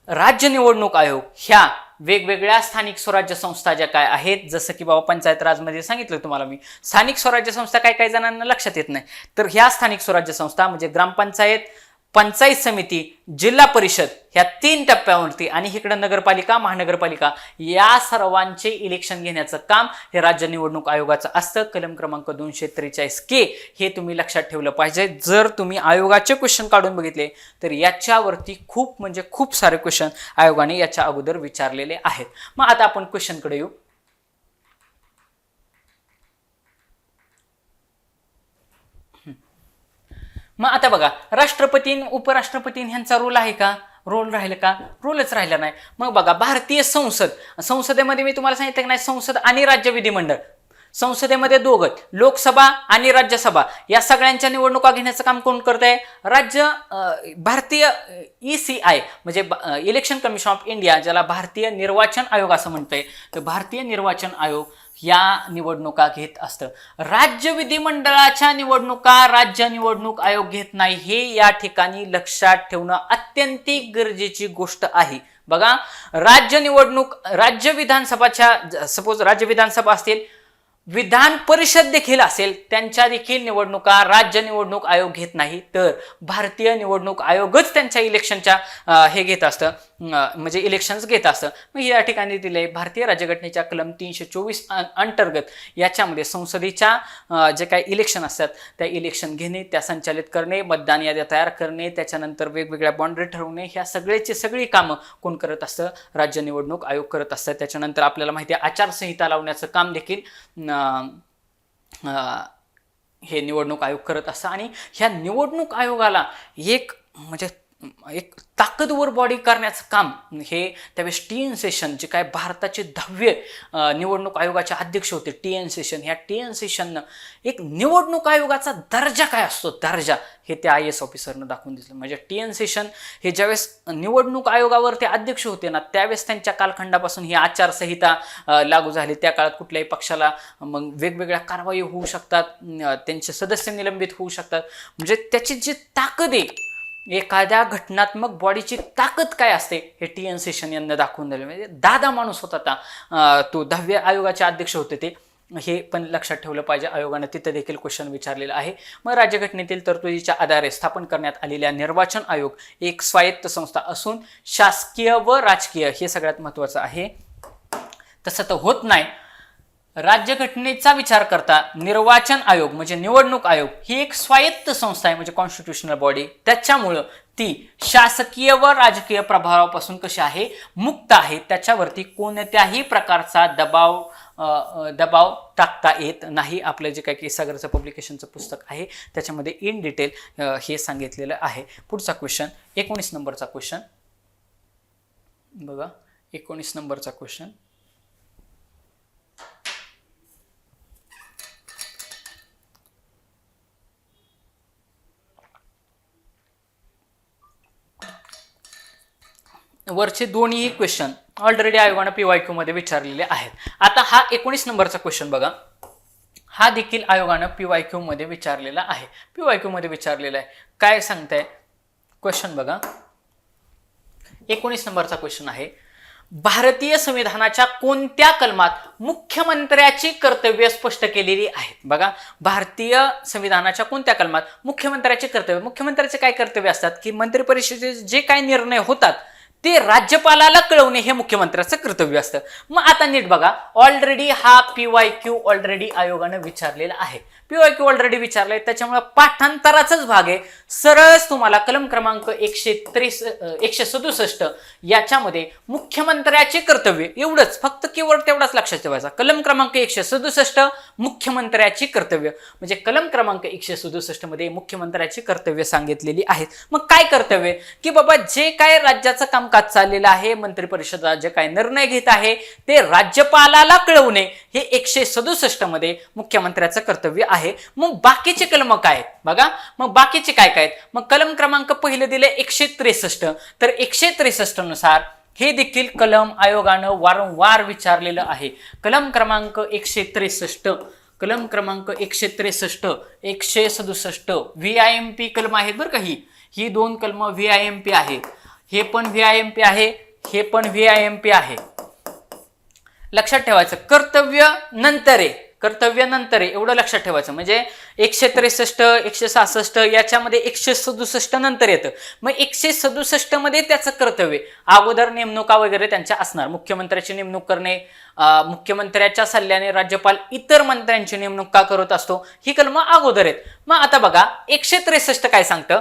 [SPEAKER 1] राज्य निवडणूक आयोग ह्या वेगवेगळ्या स्थानिक स्वराज्य संस्था ज्या काय आहेत, जसं की बाबा पंचायत राजमध्ये सांगितलं तुम्हाला मी, स्थानिक स्वराज्य संस्था काय काही जणांना लक्षात येत नाही. तर ह्या स्थानिक स्वराज्य संस्था म्हणजे ग्रामपंचायत, पंचायत समिती, जिल्हा परिषद ह्या 3 टप्प्यावरती आणि इकडे नगरपालिका, महानगरपालिका या सर्वांचे इलेक्शन घेण्याचं काम हे राज्य निवडणूक आयोगाचं असतं. कलम क्रमांक 243 के हे तुम्ही लक्षात ठेवलं पाहिजे. जर तुम्ही आयोगाचे क्वेश्चन काढून बघितले तर याच्यावरती खूप म्हणजे खूप सारे क्वेश्चन आयोगाने याच्या अगोदर विचारलेले आहेत. मग आता आपण क्वेश्चनकडे येऊ. मग आता बघा, राष्ट्रपती उपराष्ट्रपती ह्यांचा रोल आहे का? रोल राहिला का? रोलच राहिला नाही. मग बघा, भारतीय संसदेमध्ये मी तुम्हाला सांगितलं की नाही, संसद आणि राज्य विधिमंडळ, संसदेमध्ये दोघं, लोकसभा आणि राज्यसभा या सगळ्यांच्या निवडणुका घेण्याचं काम कोण करत आहे? भारतीय ECI म्हणजे इलेक्शन कमिशन ऑफ इंडिया, ज्याला भारतीय निर्वाचन आयोग असं म्हणतंय, तर भारतीय निर्वाचन आयोग या निवडणुका घेत असतं. राज्य विधिमंडळाच्या निवडणुका राज्य निवडणूक आयोग घेत नाही, हे या ठिकाणी लक्षात ठेवणं अत्यंत गरजेची गोष्ट आहे. बघा, राज्य विधानसभाच्या, सपोज राज्य विधानसभा असतील, विधान परिषद देखील असेल, त्यांच्या देखील निवडणुका राज्य निवडणूक आयोग घेत नाही, तर भारतीय निवडणूक आयोगच त्यांच्या इलेक्शनच्या हे घेत असतं, म्हणजे इलेक्शन्स घेत असतं. मग या ठिकाणी दिले भारतीय राज्यघटनेच्या कलम 324 अंतर्गत याच्यामध्ये संसदेच्या जे काही इलेक्शन असतात त्या इलेक्शन घेणे, त्या संचालित करणे, मतदान याद्या तयार करणे, त्याच्यानंतर वेगवेगळ्या बाउंड्री ठरवणे, ह्या सगळी कामं कोण करत असतं? राज्य निवडणूक आयोग करत असतं. त्याच्यानंतर आपल्याला माहिती आहे आचारसंहिता लावण्याचं काम देखील हे निवडणूक आयोग करत असतं. आणि ह्या निवडणूक आयोगाला एक ताकदवर बॉडी करण्याचं काम हे त्यावेळेस TN सेशन, जे काय भारताचे 10वे निवडणूक आयोगाचे अध्यक्ष होते, TN सेशन, ह्या TN सेशननं एक निवडणूक आयोगाचा दर्जा काय असतो, दर्जा हे त्या IAS ऑफिसरनं दाखवून दिलं. म्हणजे TN सेशन हे ज्यावेळेस निवडणूक आयोगावर ते अध्यक्ष होते ना, त्यावेळेस त्यांच्या कालखंडापासून ही आचारसंहिता लागू झाली. त्या काळात कुठल्याही पक्षाला मग वेगवेगळ्या कारवाई होऊ शकतात, त्यांचे सदस्य निलंबित होऊ शकतात. म्हणजे त्याची जी ताकद आहे, एखाद्या घटनात्मक बॉडीची ताकद काय असते, हे TN सेशन यांना दाखवून दिले. म्हणजे दादा माणूस होता तो 10व्या आयोगाचे अध्यक्ष होते ते, हे पण लक्षात ठेवलं पाहिजे. आयोगाने तिथं देखील क्वेश्चन विचारलेलं आहे. मग राज्यघटनेतील तरतुदीच्या आधारे स्थापन करण्यात आलेल्या निर्वाचन आयोग एक स्वायत्त संस्था असून शासकीय व राजकीय, हे सगळ्यात महत्वाचं आहे. तसं तर होत नाही. राज्यघटनेचा विचार करता निर्वाचन आयोग म्हणजे निवडणूक आयोग ही एक स्वायत्त संस्था आहे, म्हणजे कॉन्स्टिट्युशनल बॉडी. त्याच्यामुळं ती शासकीय व राजकीय प्रभावापासून कशी आहे, मुक्त आहे. त्याच्यावरती कोणत्याही प्रकारचा दबाव टाकता येत नाही. आपलं जे काही केसागरचं पब्लिकेशनचं पुस्तक आहे त्याच्यामध्ये इन डिटेल हे सांगितलेलं आहे. पुढचा क्वेश्चन 19 नंबरचा क्वेश्चन बघा. 19 नंबरचा क्वेश्चन, वरचे दोन्ही क्वेश्चन ऑलरेडी आयोगाने PYQ मध्ये विचारलेले आहेत. आता हा 19 नंबरचा क्वेश्चन बघा. हा देखील आयोगानं PYQ मध्ये विचारलेला आहे. PYQ मध्ये विचारलेला आहे. काय सांगताय क्वेश्चन बघा. 19 नंबरचा क्वेश्चन आहे. भारतीय संविधानाच्या कोणत्या कलमात मुख्यमंत्र्याची कर्तव्य स्पष्ट केलेली आहेत? बघा, भारतीय संविधानाच्या कोणत्या कलमात मुख्यमंत्र्याचे कर्तव्य, मुख्यमंत्र्याचे काय कर्तव्य असतात की मंत्री परिषदेचे जे काय निर्णय होतात ते राज्यपालाला कळवणे हे मुख्यमंत्र्याचं कर्तव्य असतं. मग आता नीट बघा, ऑलरेडी हा PYQ ऑलरेडी आयोगानं विचारलेला आहे. PYQ ऑलरेडी विचारलाय, त्याच्यामुळे पाठांतराचाच भाग आहे. सरळच तुम्हाला कलम क्रमांक 167 याच्यामध्ये मुख्यमंत्र्याचे कर्तव्य एवढंच, फक्त कीवर्ड तेवढाच लक्षात ठेवायचा. कलम क्रमांक 167 मुख्यमंत्र्याची कर्तव्य, म्हणजे कलम क्रमांक 167 मध्ये मुख्यमंत्र्याची कर्तव्य सांगितलेली आहेत. मग काय कर्तव्य की बाबा जे काय राज्याचं कामकाज चाललेलं आहे, मंत्री परिषद जे काय निर्णय घेत आहे ते राज्यपालाला कळवणे हे 167 मध्ये मुख्यमंत्र्याचं कर्तव्य आहे. मग बाकीचे कलम काय आहेत बघा, मग बाकीचे काय काय आहेत? मग कलम क्रमांक पहिले दिले 163, तर 163 नुसार हे देखील कलम आयोगानं वारंवार विचारलेलं आहे. कलम क्रमांक 163, कलम क्रमांक 163, 167 VIMP कलम आहेत बरं का. ही दोन कलम VIMP आहे. हे पण VIMP आहे, हे पण VIMP आहे. लक्षात ठेवायचं. कर्तव्य नंतर आहे, कर्तव्य नंतर आहे एवढं लक्षात ठेवायचं. म्हणजे 163, 166 याच्यामध्ये 167 नंतर येतं. मग 167 मध्ये त्याचं कर्तव्य, अगोदर नेमणुका वगैरे त्यांच्या असणार. मुख्यमंत्र्याची नेमणूक करणे, मुख्यमंत्र्याच्या सल्ल्याने राज्यपाल इतर मंत्र्यांची नेमणूक का करत असतो, ही कलम अगोदर आहेत. मग आता बघा 163 काय सांगतं,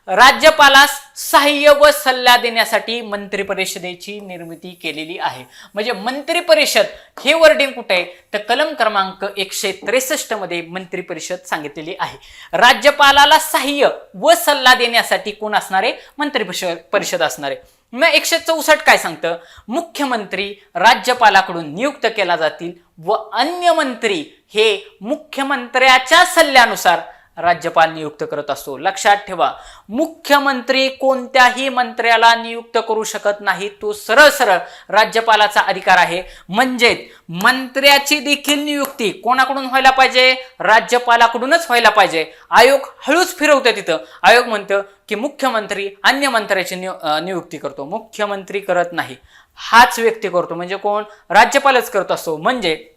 [SPEAKER 1] राज्यपालास सहाय्य व सल्ला देण्यासाठी मंत्री परिषदेची निर्मिती केलेली आहे. म्हणजे मंत्री परिषद हे वर्डिंग कुठे आहे तर कलम क्रमांक 163 मध्ये मंत्री परिषद सांगितलेली आहे. राज्यपालाला सहाय्य व सल्ला देण्यासाठी कोण असणार आहे? मंत्री परिषद असणार आहे. मग 164 काय सांगतं, मुख्यमंत्री राज्यपालाकडून नियुक्त केला जातील व अन्य मंत्री हे मुख्यमंत्र्याच्या सल्ल्यानुसार राज्यपाल नियुक्त करत असतो. लक्षात ठेवा, मुख्यमंत्री कोणत्याही मंत्र्याला नियुक्त करू शकत नाही. तो सरळ सरळ राज्यपालाचा अधिकार आहे. म्हणजे मंत्र्याची देखील नियुक्ती कोणाकडून व्हायला पाहिजे? राज्यपालाकडूनच व्हायला पाहिजे. आयोग हळूच फिरवतो तिथं. आयोग म्हणतं की मुख्यमंत्री अन्य मंत्र्याची नियुक्ती करतो, मुख्यमंत्री करत नाही. हाच व्यक्ती करतो. म्हणजे कोण? राज्यपालच करत असतो. म्हणजे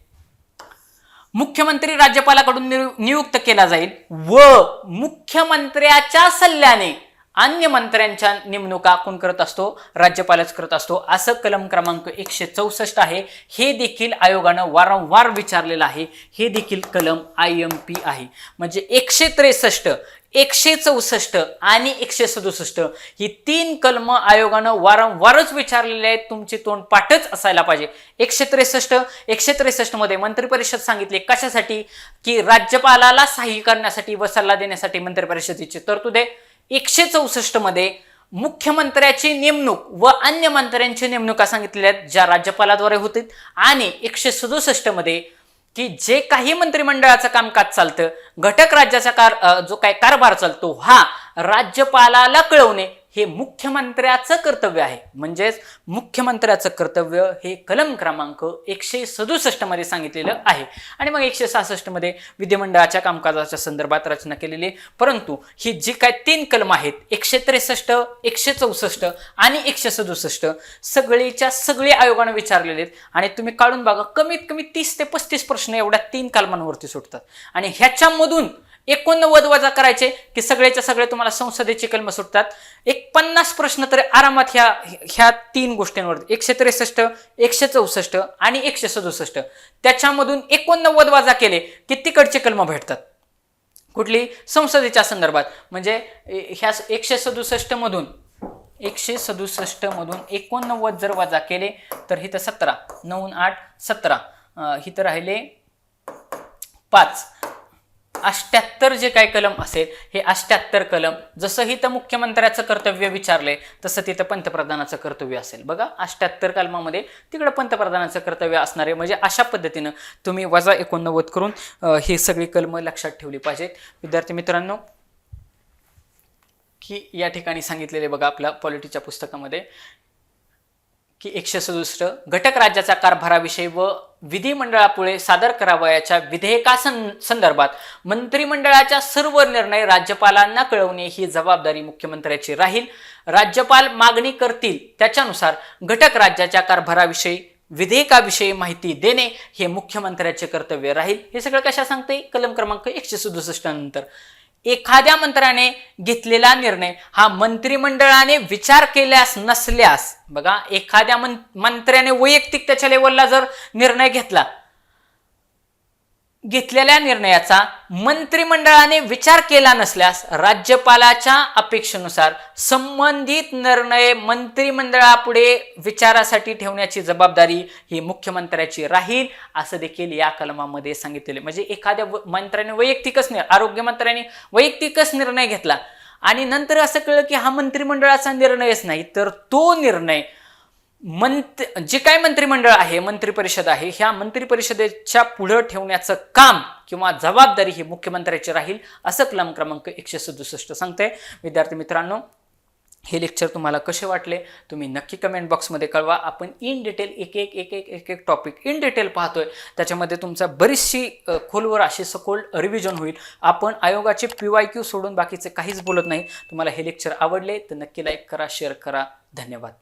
[SPEAKER 1] मुख्यमंत्री राज्यपालाकडून नियुक्त केला जाईल व मुख्यमंत्र्याच्या सल्ल्याने अन्य मंत्र्यांच्या नेमणुका कोण करत असतो? राज्यपालच करत असतो. असं कलम क्रमांक 164 आहे. हे देखील आयोगानं वारंवार विचारलेलं आहे. हे देखील कलम IMP आहे. म्हणजे 163, 164 आणि 167 ही 3 कलम आयोगानं वारंवारच विचारलेले आहेत. तुमची तोंड पाठच असायला पाहिजे. 163 मध्ये मंत्री परिषद सांगितले कशासाठी की राज्यपालाला सहाय्य करण्यासाठी व सल्ला देण्यासाठी मंत्री परिषदेची तरतूद आहे. 164 मध्ये मुख्यमंत्र्याची नेमणूक व अन्य मंत्र्यांची नेमणुका सांगितलेल्या आहेत ज्या राज्यपालाद्वारे होतील. आणि 167 मध्ये की जे काही मंत्रिमंडळाचं कामकाज चालतं, घटक राज्याचा जो काही कारभार चालतो हा राज्यपालाला कळवणे हे मुख्यमंत्र्याचं कर्तव्य आहे. म्हणजेच मुख्यमंत्र्याचं कर्तव्य हे कलम क्रमांक 167 मध्ये सांगितलेलं आहे. आणि मग 166 मध्ये विधिमंडळाच्या कामकाजाच्या संदर्भात रचना केलेली. परंतु ही जी काय 3 कलम आहेत 163, 164 आणि 167 सगळीच्या सगळे आयोगाने विचारलेले आहेत. आणि तुम्ही काढून बघा, कमीत कमी 30 ते 35 प्रश्न एवढ्या 3 कलमांवरती सुटतात. आणि ह्याच्यामधून 89 वजा करायचे की सगळेच्या सगळे तुम्हाला संसदेची कलम सुटतात. 50 प्रश्न तरी आरामात ह्या 3 गोष्टींवर 163, 164 आणि 167 त्याच्यामधून 89 वजा केले की तिकडचे कलम भेटतात. कुठली? संसदेच्या संदर्भात. म्हणजे ह्या 167 मधून 89 जर वजा केले तर इथं 17, 9, 8, 17 इथं राहिले 5. 78 जे काही कलम असेल हे 78 कलम. जसं इथं मुख्यमंत्र्याचं कर्तव्य विचारलंय तसं तिथं पंतप्रधानाचं कर्तव्य असेल. बघा 78 कलमामध्ये तिकडं पंतप्रधानाचं कर्तव्य असणार आहे. म्हणजे अशा पद्धतीनं तुम्ही वजा 89 करून ही सगळी कलम लक्षात ठेवली पाहिजेत. विद्यार्थी मित्रांनो, की या ठिकाणी सांगितलेले बघा आपल्या पॉलिटीच्या पुस्तकामध्ये की 167 घटक राज्याच्या कारभाराविषयी व विधिमंडळापुढे सादर करावयाच्या विधेयकासंदर्भात मंत्रिमंडळाच्या सर्व निर्णय राज्यपालांना कळवणे ही जबाबदारी मुख्यमंत्र्याची राहील. राज्यपाल मागणी करतील त्याच्यानुसार घटक राज्याच्या कारभाराविषयी विधेयकाविषयी माहिती देणे हे मुख्यमंत्र्याचे कर्तव्य राहील. हे सगळं कशा सांगते? कलम क्रमांक 167 नंतर एखाद्या मंत्र्याने घेतलेला निर्णय हा मंत्रिमंडळाने विचार केल्यास नसल्यास, बघा, एखाद्या मंत्र्याने वैयक्तिक त्याच्या लेवलला जर निर्णय घेतलेल्या निर्णयाचा मंत्रिमंडळाने विचार केला नसल्यास राज्यपालाच्या अपेक्षेनुसार संबंधित निर्णय मंत्रिमंडळापुढे विचारासाठी ठेवण्याची जबाबदारी ही मुख्यमंत्र्याची राहील, असं देखील या कलमामध्ये सांगितलेले. म्हणजे एखाद्या मंत्र्याने आरोग्यमंत्र्याने वैयक्तिकच निर्णय घेतला आणि नंतर असं कळलं की हा मंत्रिमंडळाचा निर्णयच नाही, तर तो निर्णय जे काय मंत्रिमंडळ आहे, मंत्रिपरिषद आहे, ह्या मंत्रिपरिषदेच्या पुढे ठेवण्याचं काम किंवा जबाबदारी ही मुख्यमंत्र्याची राहील, असं कलम क्रमांक 167 सांगते. विद्यार्थी मित्रांनो, हे लेक्चर तुम्हाला कसे वाटले तुम्ही नक्की कमेंट बॉक्समध्ये कळवा. आपण इन डिटेल एक टॉपिक इन डिटेल पाहतोय, त्याच्यामध्ये तुमचा बरीचशी खोलवर अशी सखोल रिव्हिजन होईल. आपण आयोगाचे PYQ सोडून बाकीचे काहीच बोलत नाही. तुम्हाला हे लेक्चर आवडले तर नक्की लाईक करा, शेअर करा. धन्यवाद.